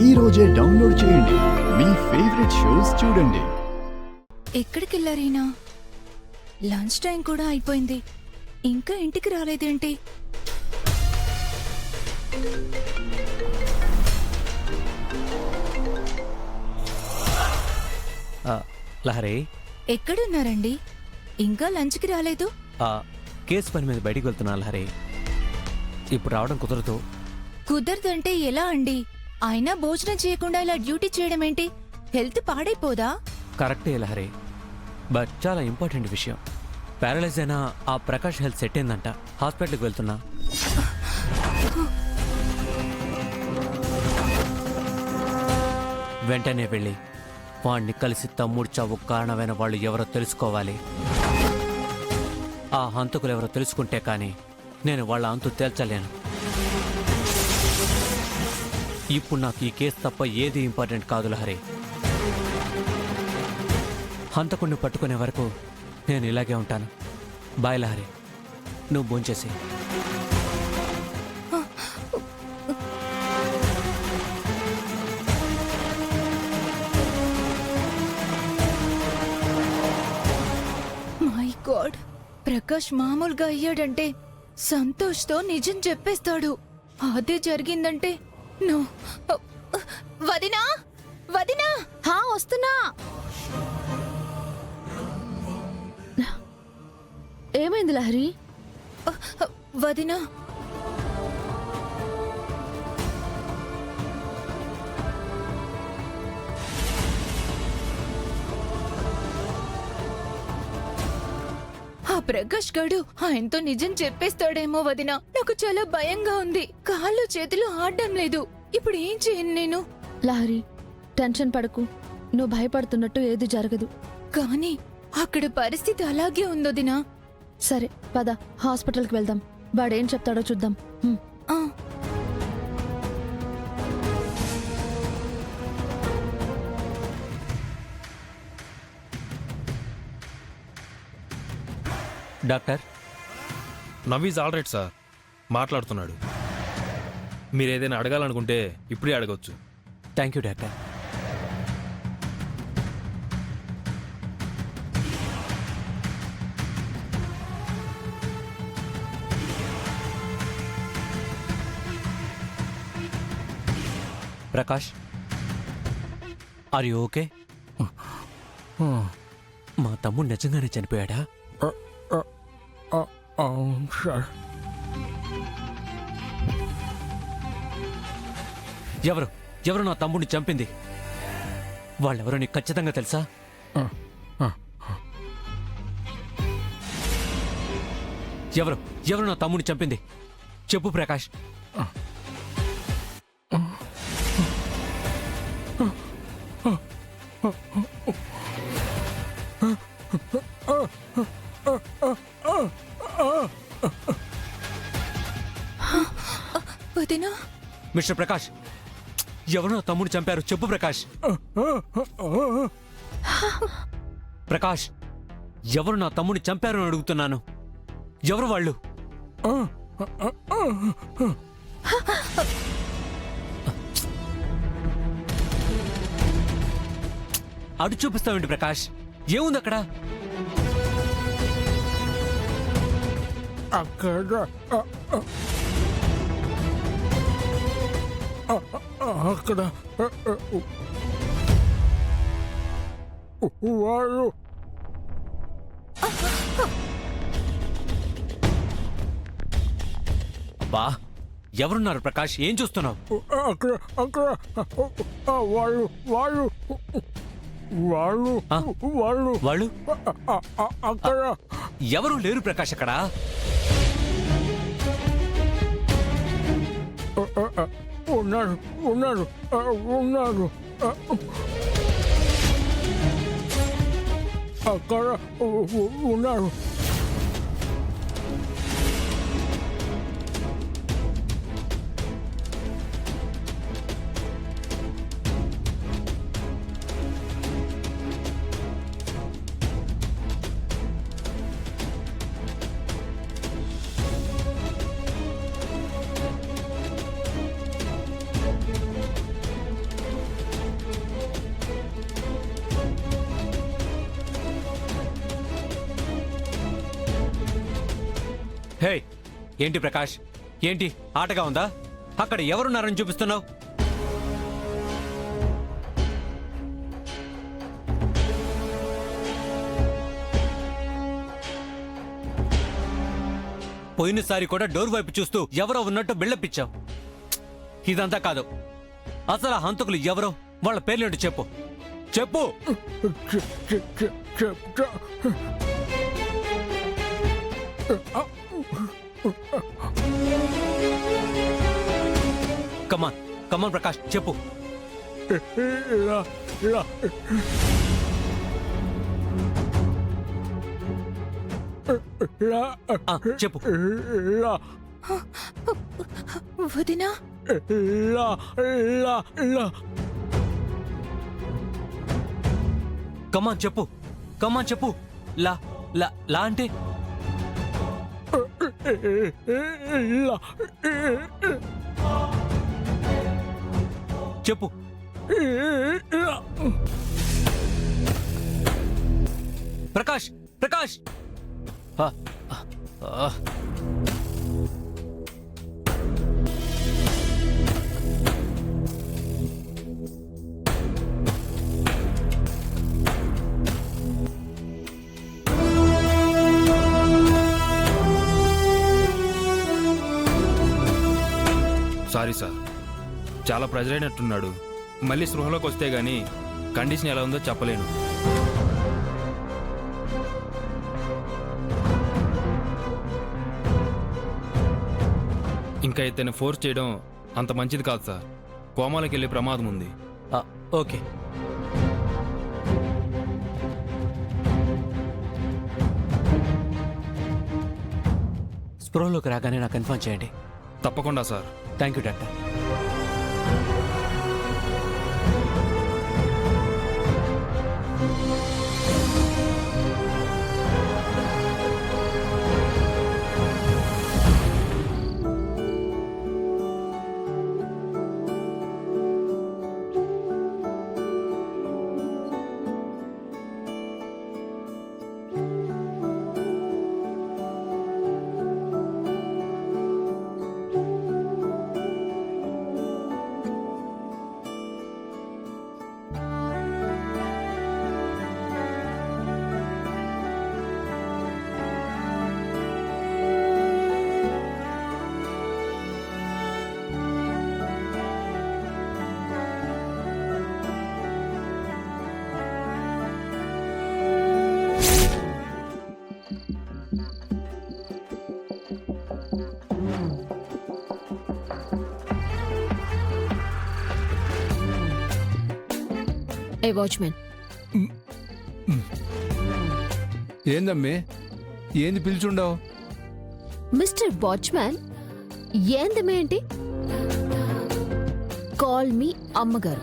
ఈ రోజే డౌన్లోడ్ చేయండి. మీ ఫేవరెట్ షోస్ చూడండి. ఎక్కడికెళ్ళారీనా? లంచ్ టైం కూడా అయిపోయింది, ఇంకా ఇంటికి రాలేదేంటి? లహరి, ఎక్కడున్నారండి? ఇంకా లంచ్కి రాలేదు? కేసు పని మీద బయటికి వెళ్తున్నా లహరి. ఇప్పుడు రావడం కుదరదు. కుదరదంటే ఎలా అండి? అయినా భోజనం చేయకుండా ఇలా డ్యూటీ చేయడం ఏంటి? హెల్త్ పాడైపోదా? కరెక్టే లహరి, బట్ చాలా ఇంపార్టెంట్ విషయం. ప్యారలైజ్ అయినా ఆ ప్రకాష్ హెల్త్ సెట్ అయిందంట. హాస్పిటల్కి వెళ్తున్నా. వెంటనే వెళ్ళి వాణ్ణి కలిసి తమ్ముడు చావు కారణమైన వాళ్ళు ఎవరో తెలుసుకోవాలి. ఆ హంతకులు ఎవరో తెలుసుకుంటే కానీ నేను వాళ్ళ అంతు తేల్చలేను. ఇప్పుడు నాకు ఈ కేసు తప్ప ఏది ఇంపార్టెంట్ కాదు లహరి. హంతకుడిని పట్టుకునే వరకు నేను ఇలాగే ఉంటాను. బాయ్ లహరి, నువ్వు భోంచేసి. మై గాడ్, ప్రకాష్ మామూలుగా అయ్యాడంటే సంతోష్తో నిజం చెప్పేస్తాడు. అదే జరిగిందంటే నో. వదినా, వదినా! వస్తున్నా. ఏమైంది లహరి? వదినా, ఆ ప్రకాష్ గడు ఆయనతో నిజం చెప్పేస్తాడేమో వదినా. నాకు చాలా భయంగా ఉంది. కాళ్ళు చేతులు ఆడడం లేదు. ఇప్పుడు ఏం చేయను నేను? లహరి, టెన్షన్ పడకు. నువ్వు భయపడుతున్నట్టు ఏది జరగదు. కానీ అక్కడ పరిస్థితి అలాగే ఉందొదినా. సరే పద, హాస్పిటల్కి వెళ్దాం. వాడేం చెప్తాడో చూద్దాం. ఆ, డాక్టర్, నవీజ్ ఆల్ రైట్ సార్, మాట్లాడుతున్నాడు. మీరు ఏదైనా అడగాలనుకుంటే ఇప్పుడే అడగవచ్చు. Thank you doctor. Prakash, are you okay? మా తమ్ముడు నిజంగానే చనిపోయాడా? ఎవరు ఎవరు నా తమ్ముడిని చంపింది? వాళ్ళెవరో నీకు ఖచ్చితంగా తెలుసా? ఎవరు ఎవరు నా తమ్ముడిని చంపింది? చెప్పు ప్రకాష్. వదినా, మిస్టర్ ప్రకాష్, ఎవరు నా తమ్ముడిని చంపారు? చెప్పు ప్రకాష్. ప్రకాష్, ఎవరు నా తమ్ముడిని చంపారు అని అడుగుతున్నాను. ఎవరు వాళ్ళు? అడు చూపిస్తావేంటి ప్రకాష్? ఏముంది అక్కడ? అక్కడ వాడు అబ్బా, ఎవరున్నారు ప్రకాష్? ఏం చూస్తున్నావు? అక్కడ అక్కడ వాళ్ళు వాళ్ళు వాళ్ళు వాళ్ళు వాళ్ళు అక్కడ ఎవరు లేరు ప్రకాష్ అక్కడ. ఉన్నారు ఉన్నారు ఉన్నారు అక్కడ ఉన్నారు. ఏంటి ప్రకాష్, ఏంటి ఆటగా ఉందా? అక్కడ ఎవరున్నారని చూపిస్తున్నావు? పోయినసారి కూడా డోర్ వైపు చూస్తూ ఎవరో ఉన్నట్టు బిల్డప్ ఇచ్చావు. ఇదంతా కాదు. అసలు ఆ హంతకులు ఎవరో, వాళ్ళ పేర్లేంటో చెప్పు. చెప్పు. చెప్తా. కమాన్ కమాన్ ప్రకాష్, చెప్పు. ఇలా ఇలా ఇలా చెప్పు. ఇలా వదినా ఇలా ఇలా ఇలా కమాన్ చెప్పు. కమాన్ చెప్పు. లా లా లా అంటే ఇలా చెప్పు. ఇలా ప్రకాష్ ప్రకాష్. ఆ, ఆ, ఆ. సారీ సార్, చాలా ప్రెజర్ అయినట్టున్నాడు. మళ్ళీ స్పృహలోకి వస్తే గానీ కండిషన్ ఎలా ఉందో చెప్పలేను. ఇంకా ఇతన్ని ఫోర్స్ చేయడం అంత మంచిది కాదు సార్. కోమాలోకి వెళ్ళే ప్రమాదం ఉంది. ఆ, ఓకే. స్ప్రోలోకి రాగానే నాకు కన్ఫర్మ్ చేయండి. తప్పకుండా సార్. Thank you doctor. ఏ వాచ్మెన్, ఏందమ్మే, ఏంది పిలిచుండవు? మిస్టర్ వాచ్మ్యాన్, ఏందమే ఏంటి? కాల్ మీ అమ్మగారు.